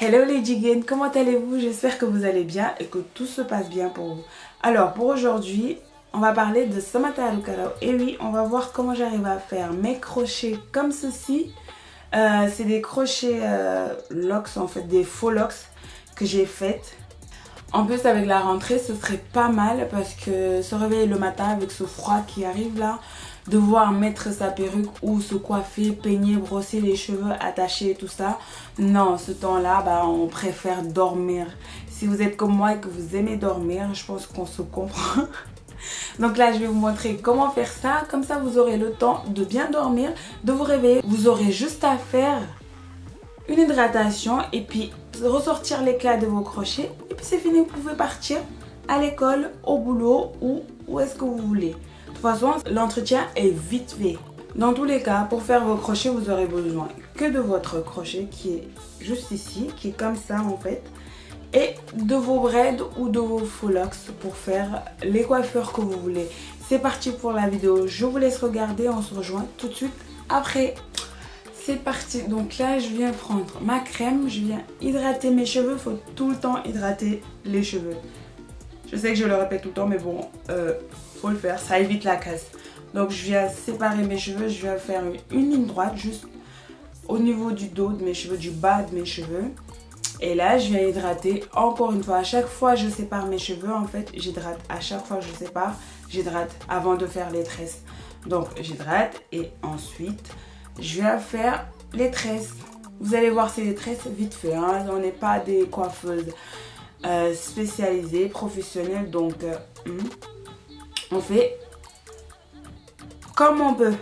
Hello les Jigen, comment allez-vous? J'espère que vous allez bien et que tout se passe bien pour vous. Alors pour aujourd'hui, on va parler de Samata Harukarao. Et oui, on va voir comment j'arrive à faire mes crochets comme ceci. C'est des crochets locks, en fait, des faux locks que j'ai faites. En plus avec la rentrée, ce serait pas mal parce que se réveiller le matin avec ce froid qui arrive là, devoir mettre sa perruque ou se coiffer, peigner, brosser les cheveux, attacher et tout ça. Non, ce temps-là, on préfère dormir. Si vous êtes comme moi et que vous aimez dormir, je pense qu'on se comprend. Donc là, je vais vous montrer comment faire ça. Comme ça, vous aurez le temps de bien dormir, de vous réveiller. Vous aurez juste à faire une hydratation et puis ressortir l'éclat de vos crochets. Et puis c'est fini, vous pouvez partir à l'école, au boulot ou où est-ce que vous voulez. De toute façon, l'entretien est vite fait. Dans tous les cas, pour faire vos crochets, vous aurez besoin que de votre crochet qui est juste ici, qui est comme ça en fait, et de vos braids ou de vos faux locks pour faire les coiffures que vous voulez. C'est parti pour la vidéo, je vous laisse regarder, on se rejoint tout de suite après. C'est parti, donc là je viens prendre ma crème, je viens hydrater mes cheveux, il faut tout le temps hydrater les cheveux. Je sais que je le répète tout le temps mais bon, faut le faire, ça évite la casse. Donc je viens séparer mes cheveux, je viens faire une ligne droite juste au niveau du dos de mes cheveux, du bas de mes cheveux. Et là je viens hydrater encore une fois, à chaque fois je sépare mes cheveux en fait, j'hydrate, à chaque fois je sépare, j'hydrate avant de faire les tresses. Donc j'hydrate et ensuite je viens faire les tresses. Vous allez voir, c'est des tresses vite fait, hein. On n'est pas des coiffeuses spécialisées, professionnelles, donc on fait comme on peut.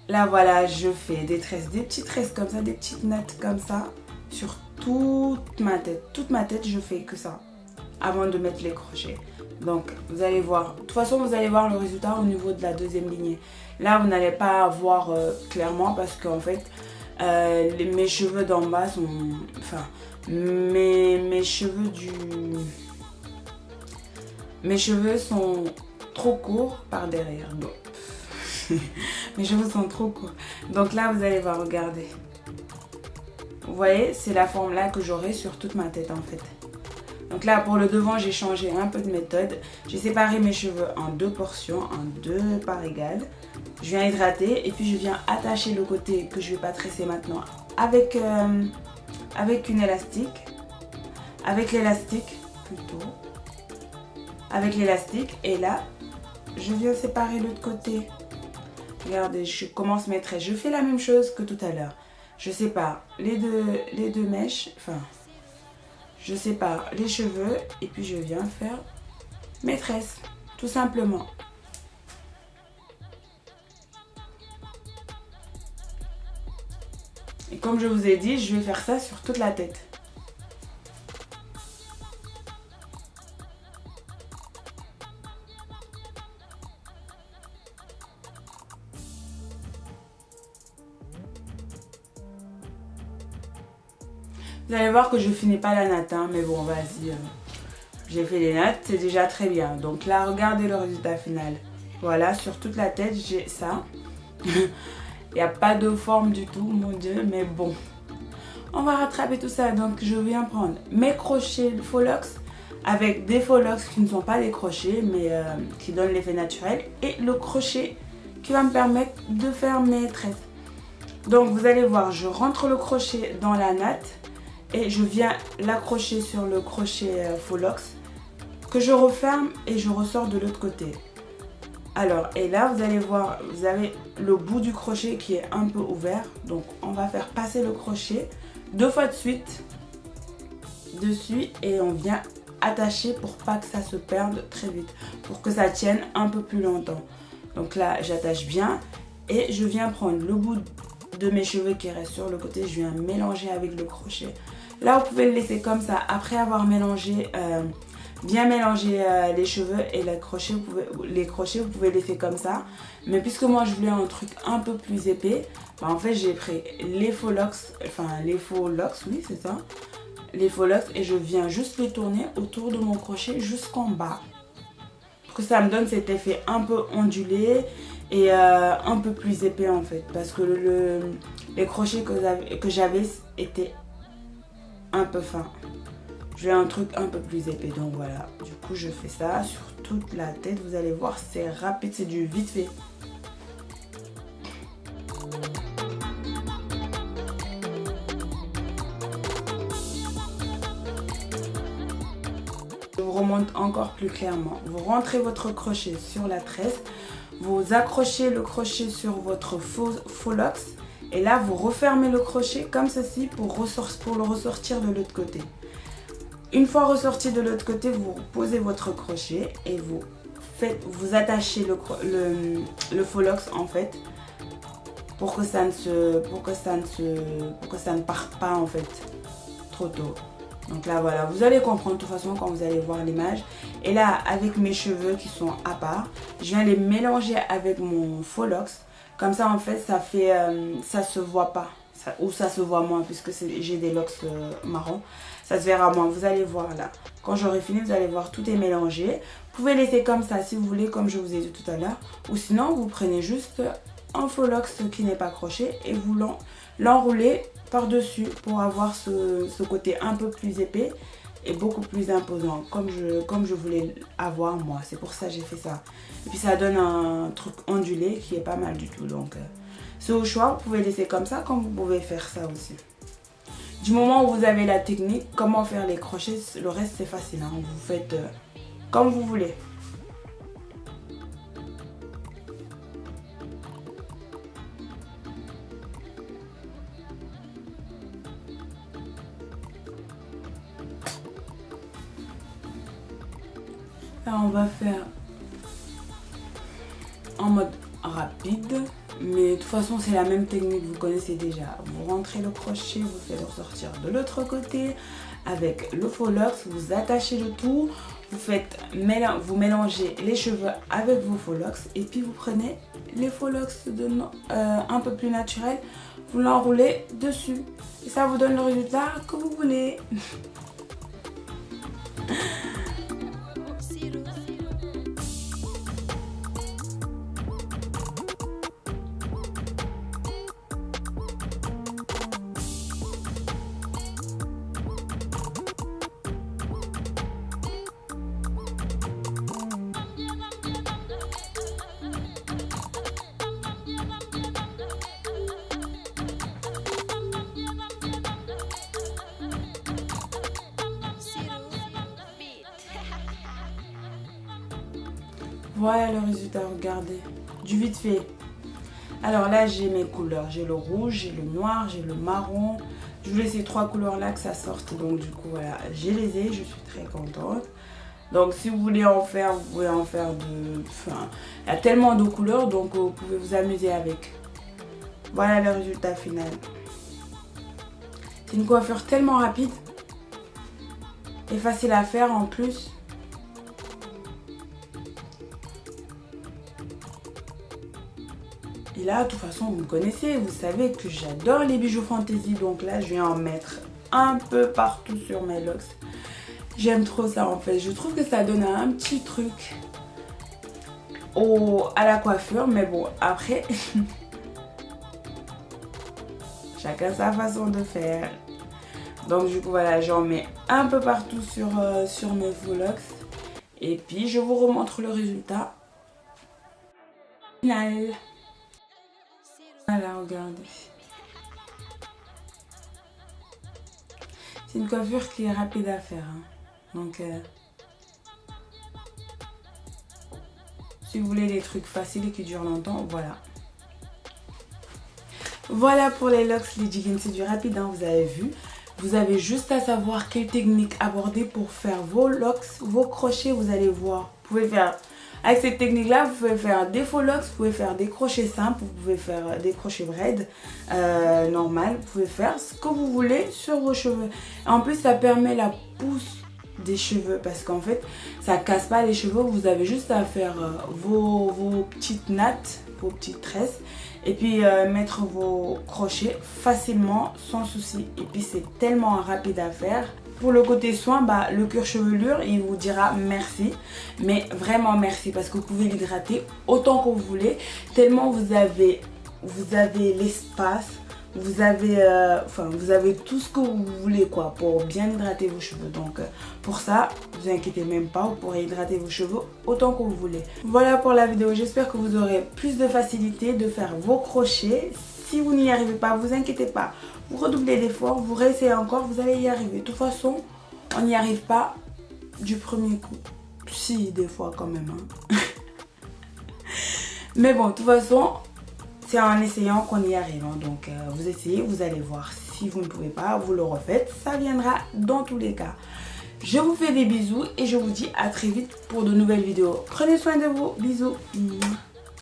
Là voilà, je fais des tresses, des petites tresses comme ça, des petites nattes comme ça sur toute ma tête. Toute ma tête, je fais que ça avant de mettre les crochets. Donc vous allez voir, de toute façon vous allez voir le résultat au niveau de la deuxième lignée. Là vous n'allez pas voir clairement parce qu'en fait mes cheveux d'en bas sont, enfin mes cheveux sont trop courts par derrière. Donc mes cheveux sont trop courts. Donc là vous allez voir, regardez. Vous voyez, c'est la forme là que j'aurai sur toute ma tête en fait. Donc là pour le devant j'ai changé un peu de méthode. J'ai séparé mes cheveux en deux portions, en deux parts égales. Je viens hydrater et puis je viens attacher le côté que je ne vais pas tresser maintenant avec une élastique. Avec l'élastique plutôt. Avec l'élastique et là je viens séparer l'autre côté. Regardez, je commence mes tresses. Je fais la même chose que tout à l'heure. Je sépare les deux mèches, enfin je sépare les cheveux et puis je viens faire mes tresses, tout simplement. Et comme je vous ai dit, je vais faire ça sur toute la tête. Vous allez voir que je finis pas la natte, hein, mais bon, vas-y. J'ai fait les nattes, c'est déjà très bien. Donc là, regardez le résultat final. Voilà, sur toute la tête, j'ai ça. Il n'y a pas de forme du tout, mon Dieu, mais bon. On va rattraper tout ça. Donc, je viens prendre mes crochets faux locks avec des faux locks qui ne sont pas des crochets, mais qui donnent l'effet naturel. Et le crochet qui va me permettre de faire mes tresses. Donc, vous allez voir, je rentre le crochet dans la natte. Et je viens l'accrocher sur le crochet faux locks que je referme et je ressors de l'autre côté. Alors, et là vous allez voir, vous avez le bout du crochet qui est un peu ouvert. Donc on va faire passer le crochet deux fois de suite dessus et on vient attacher pour pas que ça se perde très vite, pour que ça tienne un peu plus longtemps. Donc là j'attache bien et je viens prendre le bout de mes cheveux qui reste sur le côté, je viens mélanger avec le crochet. Là vous pouvez le laisser comme ça après avoir mélangé, bien mélangé les cheveux et les crochets vous pouvez laisser comme ça. Mais puisque moi je voulais un truc un peu plus épais, en fait j'ai pris les faux locks, oui c'est ça, les faux locks et je viens juste les tourner autour de mon crochet jusqu'en bas. Pour que ça me donne cet effet un peu ondulé et un peu plus épais en fait, parce que les crochets que j'avais étaient un peu fins. Je veux un truc un peu plus épais, donc voilà. Du coup, je fais ça sur toute la tête. Vous allez voir, c'est rapide, c'est du vite fait. Je vous remonte encore plus clairement. Vous rentrez votre crochet sur la tresse. Vous accrochez le crochet sur votre faux lox. Et là, vous refermez le crochet comme ceci pour le ressortir de l'autre côté. Une fois ressorti de l'autre côté, vous posez votre crochet et vous attachez le faux lox en fait pour que ça ne parte pas en fait trop tôt. Donc là voilà, vous allez comprendre de toute façon quand vous allez voir l'image. Et là, avec mes cheveux qui sont à part, je viens les mélanger avec mon faux lox. Comme ça en fait, ça se voit pas. Ou ça se voit moins puisque j'ai des locks marrons. Ça se verra moins, vous allez voir là. Quand j'aurai fini, vous allez voir, tout est mélangé. Vous pouvez laisser comme ça si vous voulez, comme je vous ai dit tout à l'heure. Ou sinon, vous prenez juste un faux lox qui n'est pas crochet et vous l'enroulez par-dessus pour avoir ce côté un peu plus épais et beaucoup plus imposant, comme je voulais avoir moi. C'est pour ça que j'ai fait ça. Et puis ça donne un truc ondulé qui est pas mal du tout. Donc c'est au choix, vous pouvez laisser comme ça, comme vous pouvez faire ça aussi. Du moment où vous avez la technique, comment faire les crochets, le reste c'est facile, hein. Vous faites comme vous voulez. Là on va faire en mode rapide. Mais de toute façon, c'est la même technique, vous connaissez déjà. Vous rentrez le crochet, vous faites ressortir de l'autre côté avec le faux lox, vous attachez le tout, vous mélangez les cheveux avec vos faux lox et puis vous prenez les faux lox un peu plus naturels, vous l'enroulez dessus et ça vous donne le résultat que vous voulez. Voilà le résultat, regardez, du vite fait. Alors là, j'ai mes couleurs, j'ai le rouge, j'ai le noir, j'ai le marron. Je voulais ces trois couleurs là que ça sorte, donc du coup voilà, j'ai les ai, je suis très contente. Donc si vous voulez en faire, vous pouvez en faire enfin, il y a tellement de couleurs, donc vous pouvez vous amuser avec. Voilà le résultat final. C'est une coiffure tellement rapide et facile à faire en plus. Et là, de toute façon, vous me connaissez, vous savez que j'adore les bijoux fantaisie. Donc là, je vais en mettre un peu partout sur mes locks. J'aime trop ça en fait. Je trouve que ça donne un petit truc à la coiffure. Mais bon, après, chacun sa façon de faire. Donc du coup, voilà, j'en mets un peu partout sur mes faux locks. Et puis, je vous remontre le résultat final. Voilà, regardez. C'est une coiffure qui est rapide à faire. Hein. Donc, si vous voulez des trucs faciles et qui durent longtemps, voilà. Voilà pour les locks, les jiggins. C'est du rapide, hein, vous avez vu. Vous avez juste à savoir quelle technique aborder pour faire vos locks, vos crochets. Vous allez voir. Vous pouvez faire... Avec cette technique-là, vous pouvez faire des faux locks, vous pouvez faire des crochets simples, vous pouvez faire des crochets braid normal. Vous pouvez faire ce que vous voulez sur vos cheveux. En plus, ça permet la pousse des cheveux parce qu'en fait, ça casse pas les cheveux. Vous avez juste à faire vos petites nattes, vos petites tresses et puis mettre vos crochets facilement, sans souci. Et puis, c'est tellement rapide à faire. Pour le côté soin, le cuir chevelure, il vous dira merci. Mais vraiment merci parce que vous pouvez l'hydrater autant que vous voulez. Tellement vous avez l'espace. vous avez, vous avez tout ce que vous voulez quoi pour bien hydrater vos cheveux. Donc pour ça, vous inquiétez même pas, vous pourrez hydrater vos cheveux autant que vous voulez. Voilà pour la vidéo, j'espère que vous aurez plus de facilité de faire vos crochets. Si vous n'y arrivez pas, vous inquiétez pas, vous redoublez d'efforts, vous réessayez encore, vous allez y arriver. De toute façon, on n'y arrive pas du premier coup. Si, des fois quand même. Hein. Mais bon, de toute façon, c'est en essayant qu'on y arrive. Hein. Donc, vous essayez, vous allez voir. Si vous ne pouvez pas, vous le refaites. Ça viendra dans tous les cas. Je vous fais des bisous et je vous dis à très vite pour de nouvelles vidéos. Prenez soin de vous. Bisous.